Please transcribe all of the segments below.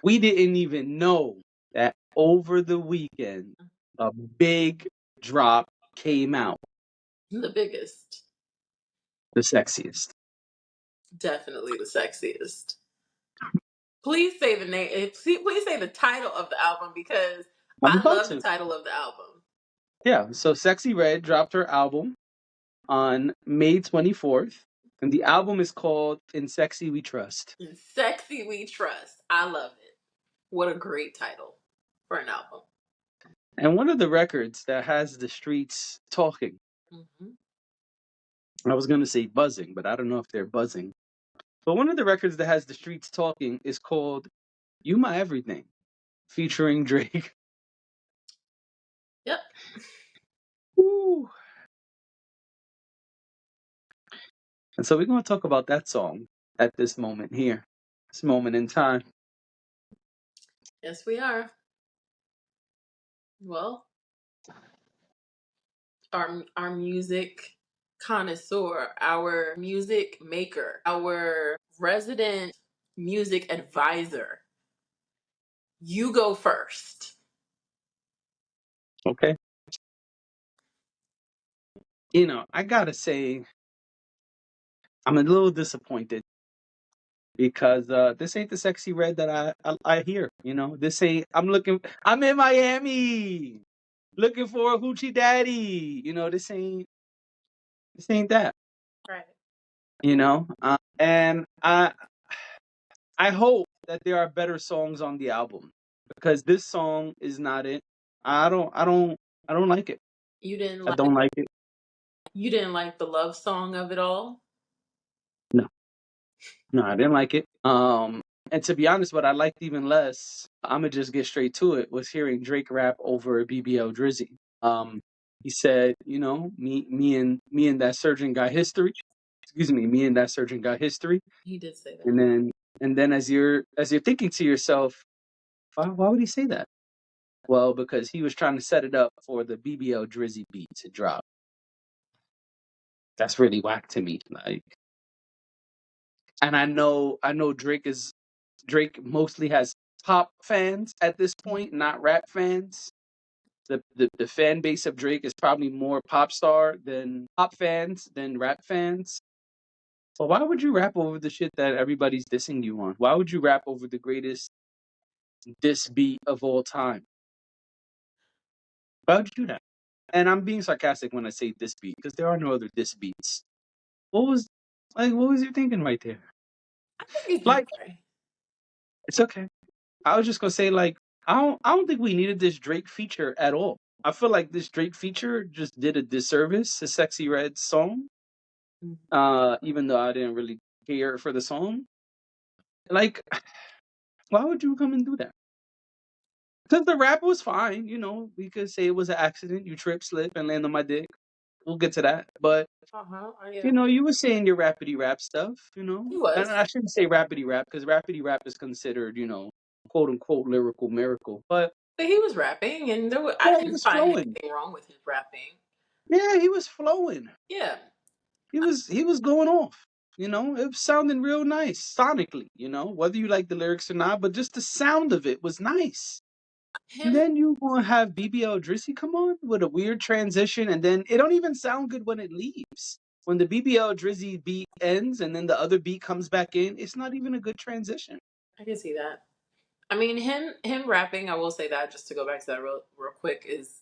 We didn't even know that over the weekend a big drop came out. The biggest. The sexiest. Definitely the sexiest. Please say the name. Please say the title of the album because I'm I about love the to. title of the album. Yeah, so Sexyy Red dropped her album on May 24th, and the album is called In Sexy We Trust. In Sexy We Trust. I love it. What a great title for an album. And one of the records that has the streets talking. Mm-hmm. I was going to say buzzing, but I don't know if they're buzzing. But one of the records that has the streets talking is called You My Everything, featuring Drake. Yep. Woo. And so we're going to talk about that song at this moment here, this moment in time. Yes, we are. Well, our music connoisseur, our music maker, our resident music advisor. You go first. Okay. I got to say, I'm a little disappointed because this ain't the Sexy Red that I hear. This ain't. I'm in Miami looking for a hoochie daddy. This ain't that. Right. And I hope that there are better songs on the album because this song is not it. I don't like it. You didn't I like don't like it. you didn't like the love song of it all? No, no, I didn't like it. And to be honest, what I liked even less, I'ma just get straight to it, was hearing Drake rap over BBL Drizzy. He said, me and that surgeon got history. Excuse me, me and that surgeon got history. He did say that. And then as you're thinking to yourself, why would he say that? Well, because he was trying to set it up for the BBL Drizzy beat to drop. That's really whack to me. And I know Drake mostly has pop fans at this point, not rap fans. The fan base of Drake is probably more pop fans than rap fans. But why would you rap over the shit that everybody's dissing you on? Why would you rap over the greatest diss beat of all time? Why would you do that? And I'm being sarcastic when I say diss beat because there are no other diss beats. What was what was you thinking right there? I think it's Like, okay. it's okay. I was just gonna say, I don't think we needed this Drake feature at all. I feel like this Drake feature just did a disservice to Sexy Red's song. Even though I didn't really care for the song. Like, why would you come and do that? Because the rap was fine, we could say it was an accident. You trip, slip, and land on my dick. We'll get to that. But Yeah. you were saying your rapidy rap stuff, He and was. I shouldn't say rapidy rap because rapidy rap is considered, quote unquote lyrical miracle. But But he was rapping and I yeah, he didn't was find flowing. anything wrong with his rapping. Yeah, he was flowing. Yeah. He was going off. It was sounding real nice sonically. Whether you like the lyrics or not, but just the sound of it was nice. And Him then you gonna have BBL Drizzy come on with a weird transition, and then it don't even sound good when it leaves. When the BBL Drizzy beat ends and then the other beat comes back in, it's not even a good transition. I can see that. I mean, him rapping. I will say that just to go back to that real quick is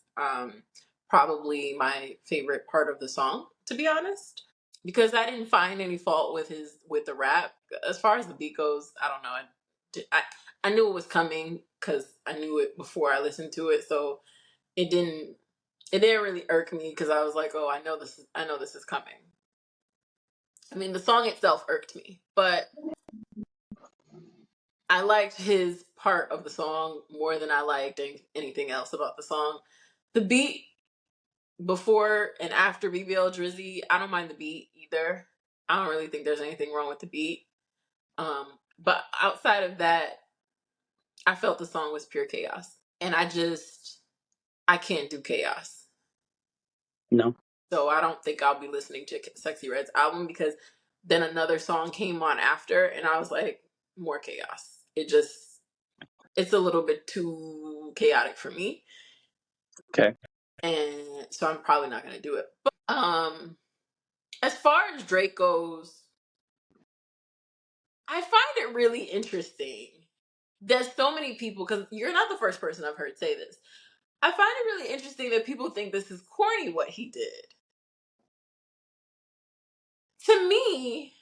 probably my favorite part of the song. To be honest, because I didn't find any fault with the rap. As far as the beat goes, I don't know. I knew it was coming because I knew it before I listened to it, so it didn't really irk me because I was like, oh, I know this is coming. I mean, the song itself irked me, but I liked his part of the song more than I liked anything else about the song. The beat before and after BBL Drizzy, I don't mind the beat either. I don't really think there's anything wrong with the beat. But outside of that, I felt the song was pure chaos. And I can't do chaos. No. So I don't think I'll be listening to Sexy Red's album because then another song came on after and I was like, more chaos. It just it's a little bit too chaotic for me. Okay. And so I'm probably not gonna do it. But as far as Drake goes, I find it really interesting. There's so many people, because you're not the first person I've heard say this. I find it really interesting that people think this is corny what he did. To me,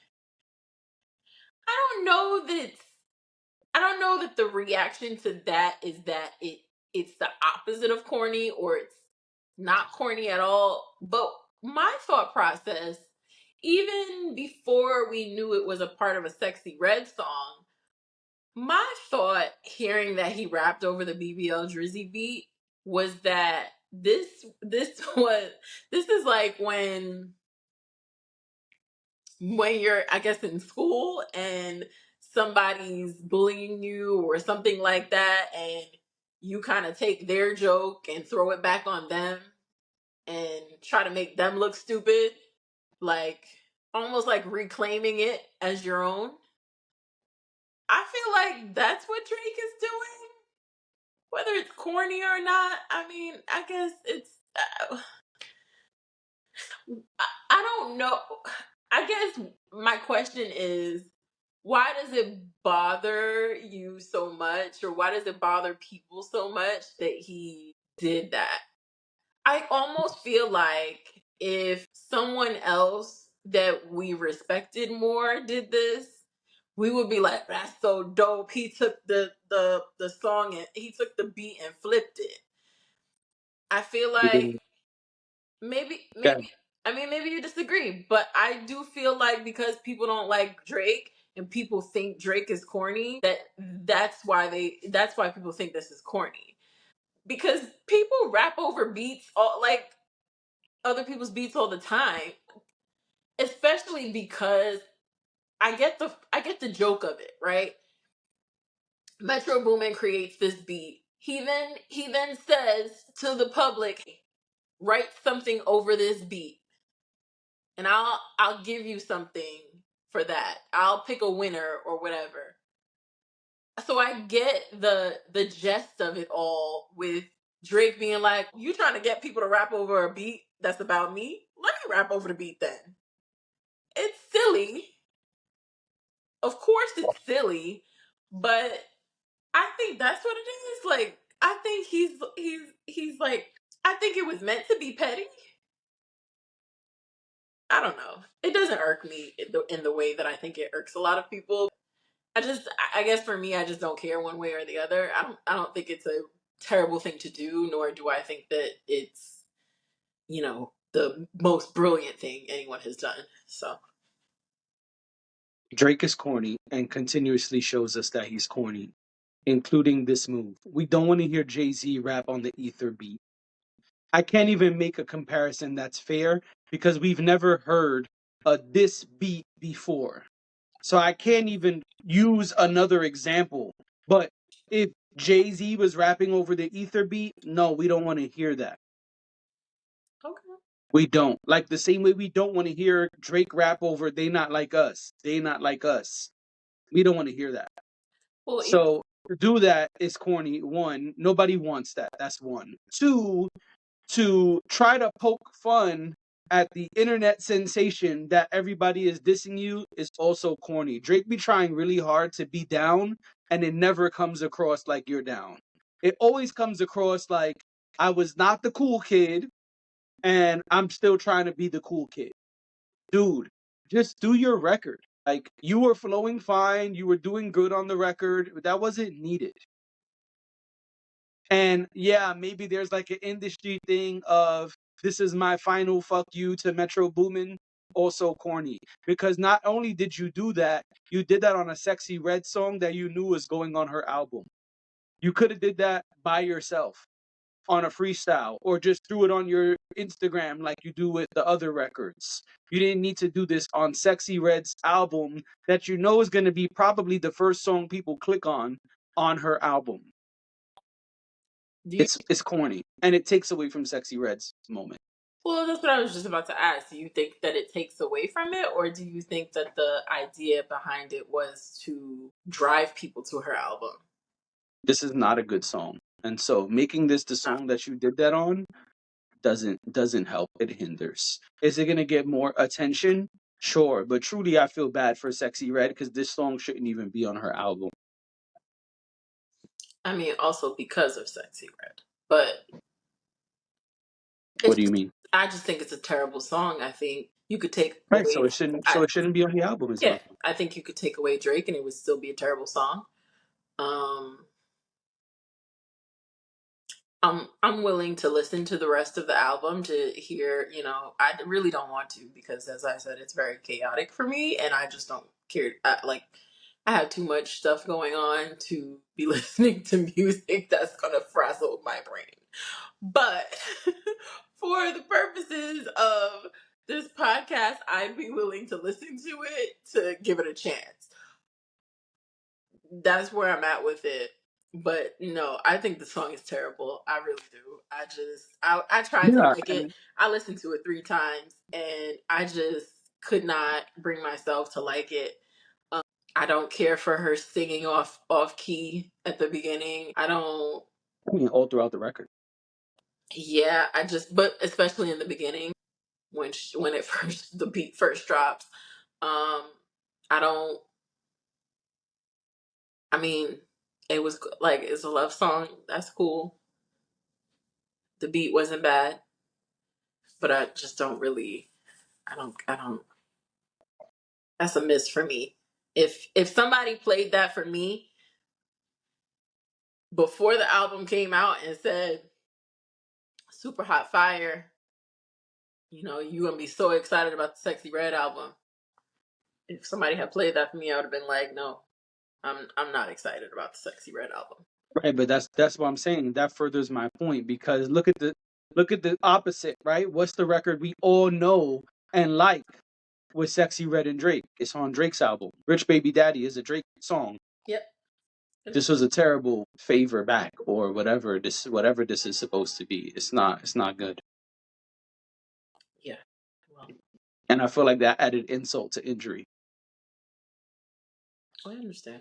I don't know that I don't know that the reaction to that is that it's the opposite of corny, or it's not corny at all. But my thought process, even before we knew it was a part of a Sexy Red song, my thought hearing that he rapped over the BBL Drizzy beat was that this is like when you're, I guess, in school and somebody's bullying you or something like that, and you kind of take their joke and throw it back on them and try to make them look stupid, like almost like reclaiming it as your own. I feel like that's what Drake is doing. Whether it's corny or not, I mean, I guess it's. I don't know. I guess my question is, why does it bother you so much, or why does it bother people so much that he did that? I almost feel like if someone else that we respected more did this, we would be like, "That's so dope." He took the song and he took the beat and flipped it. I feel You like didn't. Okay. maybe I mean, maybe you disagree, but I do feel like because people don't like Drake and people think Drake is corny, that's why people think this is corny. Because people rap over beats, all like other people's beats all the time, especially because I get the joke of it, right? Metro Boomin creates this beat. He then says to the public, write something over this beat, and I'll give you something for that. I'll pick a winner or whatever. So I get the gist of it all, with Drake being like, "You trying to get people to rap over a beat that's about me? Let me rap over the beat then." It's silly. Of course it's silly, but I think that's what it is. Like, I think he's like, I think it was meant to be petty. I don't know. It doesn't irk me in the way that I think it irks a lot of people. I guess for me, I just don't care one way or the other. I don't think it's a terrible thing to do, nor do I think that it's, the most brilliant thing anyone has done. So, Drake is corny and continuously shows us that he's corny, including this move. We don't want to hear Jay-Z rap on the Ether beat. I can't even make a comparison that's fair because we've never heard this beat before. So I can't even use another example. But if Jay-Z was rapping over the Ether beat, no, we don't want to hear that. okay. We don't. Like the same way we don't want to hear Drake rap over They Not Like Us. They Not Like Us. We don't want to hear that. Well, So to do that is corny. One, nobody wants that. That's one. Two, to try to poke fun at the internet sensation that everybody is dissing you is also corny. Drake be trying really hard to be down, and it never comes across like you're down. It always comes across like I was not the cool kid, and I'm still trying to be the cool kid. Dude, just do your record. Like, you were flowing fine, you were doing good on the record. That wasn't needed. And yeah, maybe there's like an industry thing of this is my final fuck you to Metro Boomin. Also corny. Because not only did you do that, you did that on a Sexy Red song that you knew was going on her album. You could have did that by yourself on a freestyle or just threw it on your Instagram like you do with the other records. You didn't need to do this on Sexy Red's album that you know is going to be probably the first song people click on her album. do you It's corny and it takes away from Sexy Red's moment. Well, that's what I was just about to ask. Do you think that it takes away from it, or do you think that the idea behind it was to drive people to her album? This is not a good song. And so making this the No. song that you did that on doesn't help. It hinders. Is it gonna get more attention? Sure, but truly I feel bad for Sexy Red because this song shouldn't even be on her album. I mean, also because of Sexy Red, but What it's do you mean? I just think it's a terrible song. I think you could take Right, away. so it shouldn't I be on the album is Yeah, my I think you could take away Drake and it would still be a terrible song. Um, I'm willing to listen to the rest of the album to hear. I really don't want to because, as I said, it's very chaotic for me, and I just don't care. I have too much stuff going on to be listening to music that's gonna frazzle my brain. But for the purposes of this podcast, I'd be willing to listen to it to give it a chance. That's where I'm at with it. But no, I think the song is terrible. I really do. I tried to Yeah, like it. and I listened to it 3 times and I just could not bring myself to like it. I don't care for her singing off key at the beginning. I don't. I mean all throughout the record. Yeah, but especially in the beginning when it first the beat first drops. Um, I don't. I mean, it was like it's a love song. That's cool. The beat wasn't bad, but I just don't really. I don't. I don't. That's a miss for me. If somebody played that for me before the album came out and said "Super Hot Fire," you gonna be so excited about the Sexy Red album. If somebody had played that for me, I would have been like, no, I'm not excited about the Sexy Red album. Right, but that's what I'm saying. That furthers my point because look at the opposite, right? What's the record we all know and like with Sexy Red and Drake? It's on Drake's album. Rich Baby Daddy is a Drake song. Yep. This was a terrible favor back or whatever this is supposed to be. It's not good. Yeah. Well, And I feel like that added insult to injury. I understand.